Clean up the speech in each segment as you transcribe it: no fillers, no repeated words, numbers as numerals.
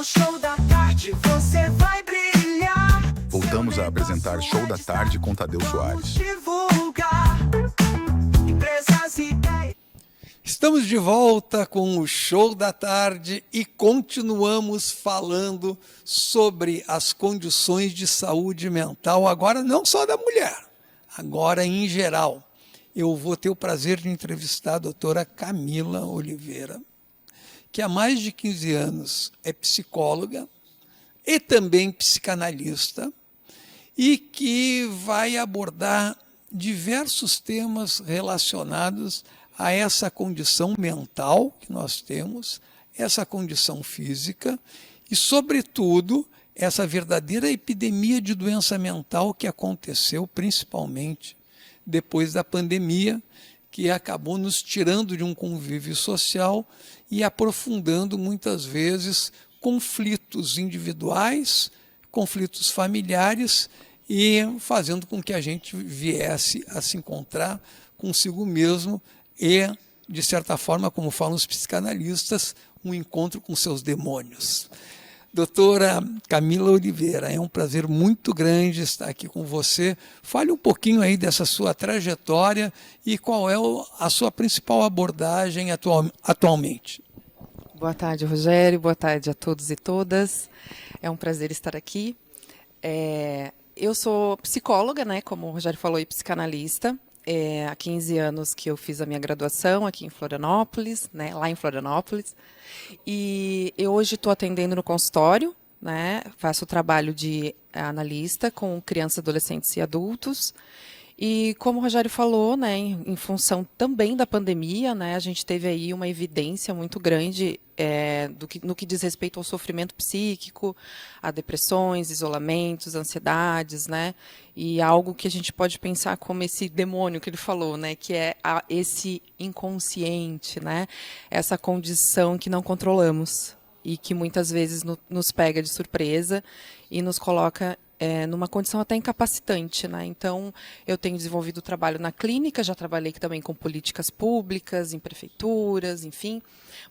No Show da Tarde você vai brilhar. Voltamos a apresentar Show da Tarde com Tadeu Soares. Divulgar empresas e ideias. Estamos de volta com o Show da Tarde e continuamos falando sobre as condições de saúde mental, agora não só da mulher, agora em geral. Eu vou ter o prazer de entrevistar a doutora Camila Oliveira, que há mais de 15 anos é psicóloga e também psicanalista, e que vai abordar diversos temas relacionados a essa condição mental que nós temos, essa condição física e, sobretudo, essa verdadeira epidemia de doença mental que aconteceu principalmente depois da pandemia, que acabou nos tirando de um convívio social e aprofundando muitas vezes conflitos individuais, conflitos familiares e fazendo com que a gente viesse a se encontrar consigo mesmo e, de certa forma, como falam os psicanalistas, um encontro com seus demônios. Doutora Camila Oliveira, é um prazer muito grande estar aqui com você. Fale um pouquinho aí dessa sua trajetória e qual é a sua principal abordagem atualmente. Boa tarde, Rogério. Boa tarde a todos e todas. É um prazer estar aqui. Eu sou psicóloga, né, como o Rogério falou, e psicanalista. Há 15 anos que eu fiz a minha graduação aqui em Florianópolis, né, lá em Florianópolis. E eu hoje estou atendendo no consultório, né, faço o trabalho de analista com crianças, adolescentes e adultos. E como o Rogério falou, né, em função também da pandemia, né, a gente teve aí uma evidência muito grande no que diz respeito ao sofrimento psíquico, a depressões, isolamentos, ansiedades, né, e algo que a gente pode pensar como esse demônio que ele falou, né, que é esse inconsciente, né, essa condição que não controlamos e que muitas vezes nos pega de surpresa e nos coloca numa condição até incapacitante, né? Então, eu tenho desenvolvido trabalho na clínica, já trabalhei também com políticas públicas, em prefeituras, enfim,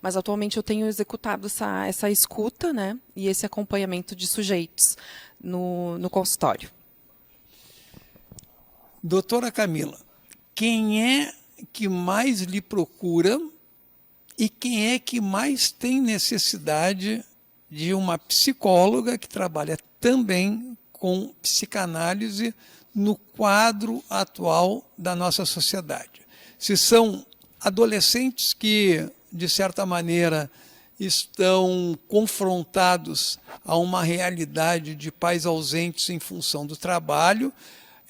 mas atualmente eu tenho executado essa escuta, né? E esse acompanhamento de sujeitos no consultório. Doutora Camila, quem é que mais lhe procura e quem é que mais tem necessidade de uma psicóloga que trabalha também com psicanálise no quadro atual da nossa sociedade? Se são adolescentes que, de certa maneira, estão confrontados a uma realidade de pais ausentes em função do trabalho,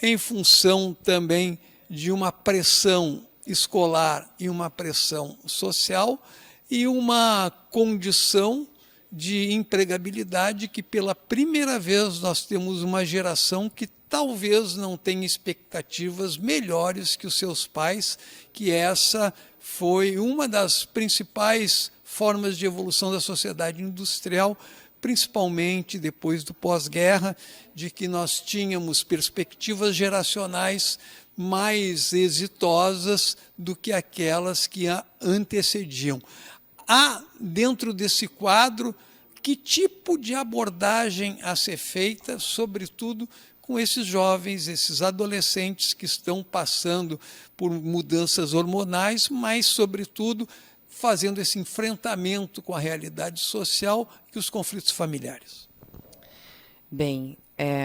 em função também de uma pressão escolar e uma pressão social e uma condição de empregabilidade que pela primeira vez nós temos uma geração que talvez não tenha expectativas melhores que os seus pais, que essa foi uma das principais formas de evolução da sociedade industrial, principalmente depois do pós-guerra, de que nós tínhamos perspectivas geracionais mais exitosas do que aquelas que a antecediam. Há, dentro desse quadro, que tipo de abordagem a ser feita, sobretudo com esses jovens, esses adolescentes que estão passando por mudanças hormonais, mas, sobretudo, fazendo esse enfrentamento com a realidade social e os conflitos familiares? Bem,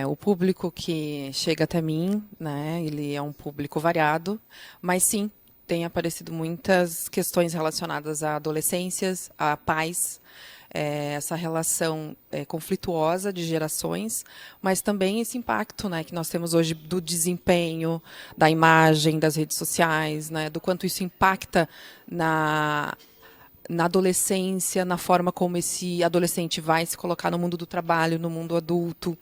o público que chega até mim, né, ele é um público variado, mas sim, tem aparecido muitas questões relacionadas a adolescências, a pais, essa relação conflituosa de gerações, mas também esse impacto, né, que nós temos hoje do desempenho, da imagem, das redes sociais, né, do quanto isso impacta na adolescência, na forma como esse adolescente vai se colocar no mundo do trabalho, no mundo adulto,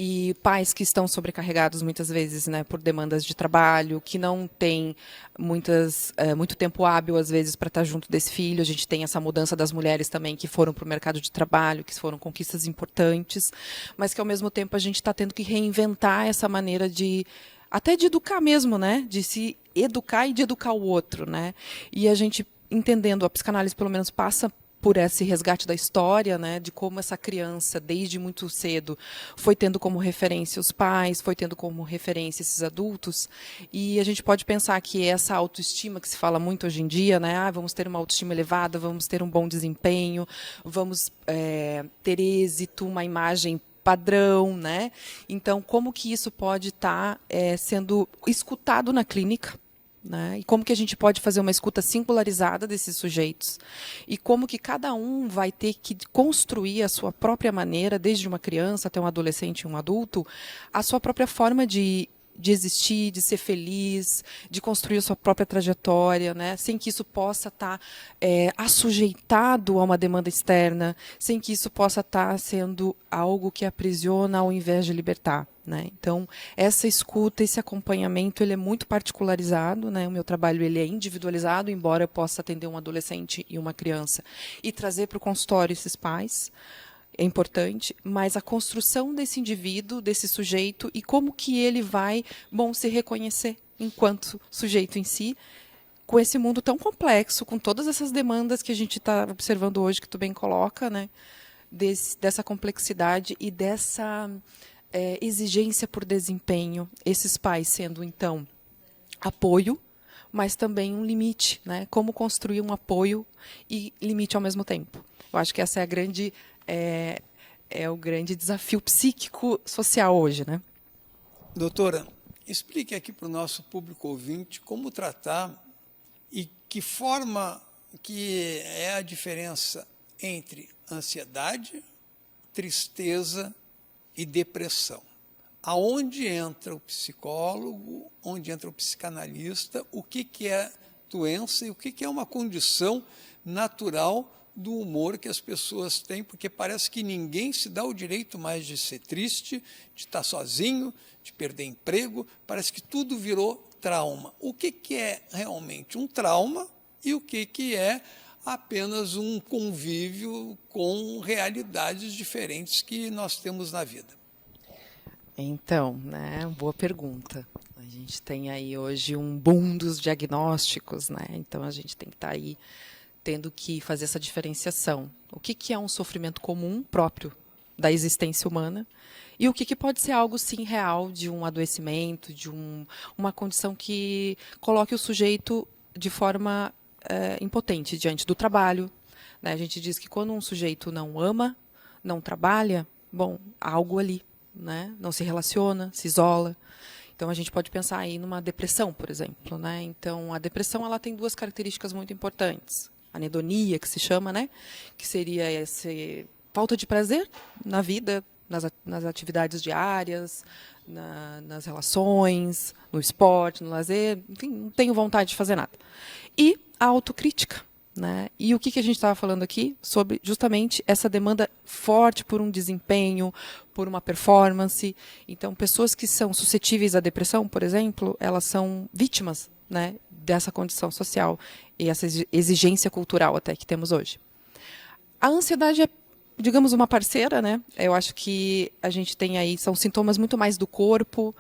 e pais que estão sobrecarregados muitas vezes, né, por demandas de trabalho, que não têm muito tempo hábil às vezes para estar junto desse filho. A gente tem essa mudança das mulheres também que foram para o mercado de trabalho, que foram conquistas importantes, mas que ao mesmo tempo a gente está tendo que reinventar essa maneira até de educar mesmo, né, de se educar e de educar o outro, né, e a gente entendendo, a psicanálise pelo menos passa por esse resgate da história, né, de como essa criança, desde muito cedo, foi tendo como referência os pais, foi tendo como referência esses adultos, e a gente pode pensar que essa autoestima que se fala muito hoje em dia, né, vamos ter uma autoestima elevada, vamos ter um bom desempenho, vamos ter êxito, uma imagem padrão, né? Então, como que isso pode estar sendo escutado na clínica? Né? E como que a gente pode fazer uma escuta singularizada desses sujeitos? E como que cada um vai ter que construir a sua própria maneira, desde uma criança até um adolescente e um adulto, a sua própria forma de existir, de ser feliz, de construir a sua própria trajetória, né? Sem que isso possa estar assujeitado a uma demanda externa, sem que isso possa estar sendo algo que aprisiona ao invés de libertar. Né? Então, essa escuta, esse acompanhamento, ele é muito particularizado, né? O meu trabalho ele é individualizado, embora eu possa atender um adolescente e uma criança e trazer para o consultório esses pais, é importante, mas a construção desse indivíduo, desse sujeito, e como que ele vai, se reconhecer enquanto sujeito em si, com esse mundo tão complexo, com todas essas demandas que a gente está observando hoje, que tu bem coloca, né? Dessa complexidade e dessa exigência por desempenho, esses pais sendo, então, apoio, mas também um limite, né? Como construir um apoio e limite ao mesmo tempo. Eu acho que essa é a grande... o grande desafio psíquico social hoje, né? Doutora, explique aqui para o nosso público ouvinte como tratar e que forma que é a diferença entre ansiedade, tristeza e depressão. Aonde entra o psicólogo, onde entra o psicanalista, o que é doença e o que é uma condição natural do humor que as pessoas têm, porque parece que ninguém se dá o direito mais de ser triste, de estar sozinho, de perder emprego, parece que tudo virou trauma. O que é realmente um trauma e o que é apenas um convívio com realidades diferentes que nós temos na vida? Então, né, boa pergunta. A gente tem aí hoje um boom dos diagnósticos, né? Então a gente tem que estar aí tendo que fazer essa diferenciação. O que é um sofrimento comum próprio da existência humana e o que pode ser algo, sim, real, de um adoecimento, de uma condição que coloque o sujeito de forma impotente diante do trabalho. Né? A gente diz que quando um sujeito não ama, não trabalha, há algo ali, né? Não se relaciona, se isola. Então, a gente pode pensar aí numa depressão, por exemplo. Né? Então, a depressão ela tem duas características muito importantes. A anedonia, que se chama, né? Que seria essa falta de prazer na vida, nas atividades diárias, nas relações, no esporte, no lazer, enfim, não tenho vontade de fazer nada. E a autocrítica. Né? E o que a gente estava falando aqui? Sobre justamente essa demanda forte por um desempenho, por uma performance. Então, pessoas que são suscetíveis à depressão, por exemplo, elas são vítimas, né, dessa condição social e essa exigência cultural até que temos hoje. A ansiedade é, digamos, uma parceira, né? Eu acho que a gente tem aí, são sintomas muito mais do corpo,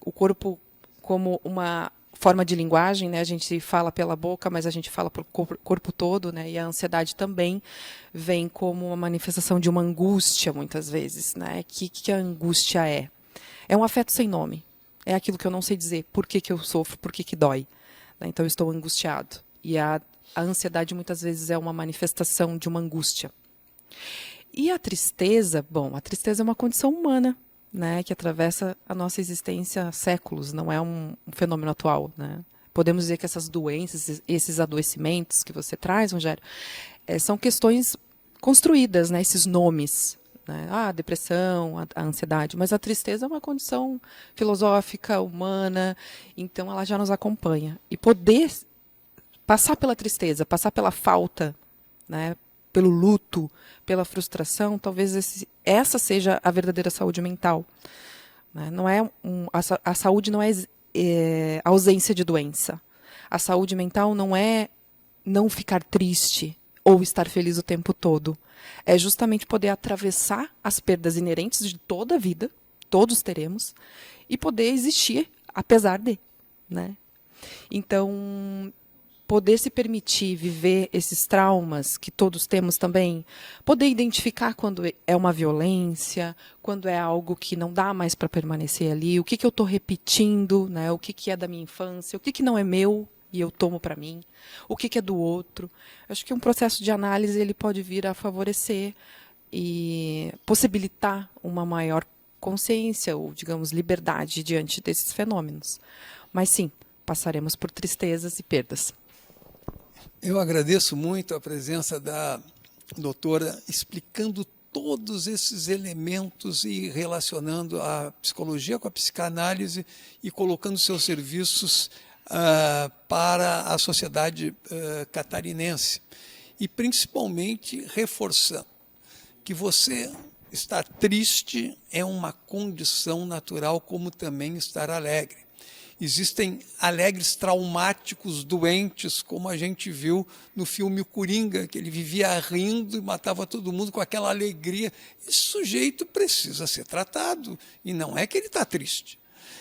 o corpo como uma forma de linguagem, né? A gente fala pela boca, mas a gente fala pelo corpo todo, né? E a ansiedade também vem como uma manifestação de uma angústia, muitas vezes, né? O que a angústia é? É um afeto sem nome. É aquilo que eu não sei dizer. Por que eu sofro? Por que dói? Então, eu estou angustiado. E a ansiedade, muitas vezes, é uma manifestação de uma angústia. E a tristeza, a tristeza é uma condição humana, né, que atravessa a nossa existência há séculos, não é um fenômeno atual. Né? Podemos dizer que essas doenças, esses adoecimentos que você traz, Rogério, são questões construídas, né, esses nomes. Né? A depressão, a ansiedade, mas a tristeza é uma condição filosófica, humana, então ela já nos acompanha. E poder passar pela tristeza, passar pela falta, né, pelo luto, pela frustração, talvez essa seja a verdadeira saúde mental. Né? Não é a saúde não é ausência de doença. A saúde mental não é não ficar triste ou estar feliz o tempo todo. É justamente poder atravessar as perdas inerentes de toda a vida, todos teremos, e poder existir apesar de. Né? Então, poder se permitir viver esses traumas que todos temos também, poder identificar quando é uma violência, quando é algo que não dá mais para permanecer ali, o que eu estou repetindo, né? O que é da minha infância, o que não é meu e eu tomo para mim, o que é do outro. Acho que um processo de análise ele pode vir a favorecer e possibilitar uma maior consciência ou, digamos, liberdade diante desses fenômenos. Mas sim, passaremos por tristezas e perdas. Eu agradeço muito a presença da doutora explicando todos esses elementos e relacionando a psicologia com a psicanálise e colocando seus serviços para a sociedade catarinense. E, principalmente, reforçando que você estar triste é uma condição natural, como também estar alegre. Existem alegres traumáticos, doentes, como a gente viu no filme O Coringa, que ele vivia rindo e matava todo mundo com aquela alegria. Esse sujeito precisa ser tratado, e não é que ele está triste.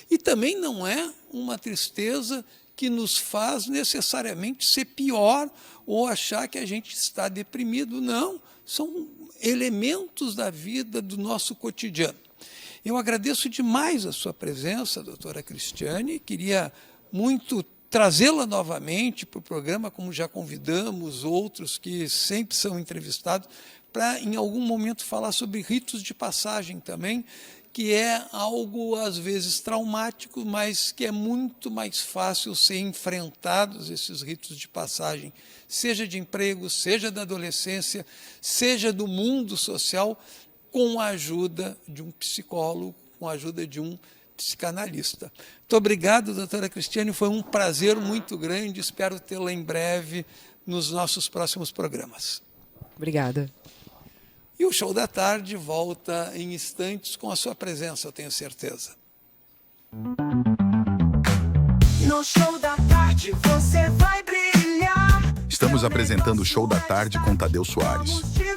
E também não é uma tristeza que nos faz necessariamente ser pior ou achar que a gente está deprimido. Não, são elementos da vida, do nosso cotidiano. Eu agradeço demais a sua presença, doutora Cristiane. Queria muito trazê-la novamente para o programa, como já convidamos outros que sempre são entrevistados, para, em algum momento, falar sobre ritos de passagem também, que é algo, às vezes, traumático, mas que é muito mais fácil ser enfrentados, esses ritos de passagem, seja de emprego, seja da adolescência, seja do mundo social, com a ajuda de um psicólogo, com a ajuda de um psicanalista. Muito obrigado, doutora Cristiane, foi um prazer muito grande, espero tê-la em breve nos nossos próximos programas. Obrigada. E o Show da Tarde volta em instantes com a sua presença, eu tenho certeza. No Show da Tarde você vai brilhar. Estamos apresentando o Show da Tarde com Tadeu Soares. Vamos te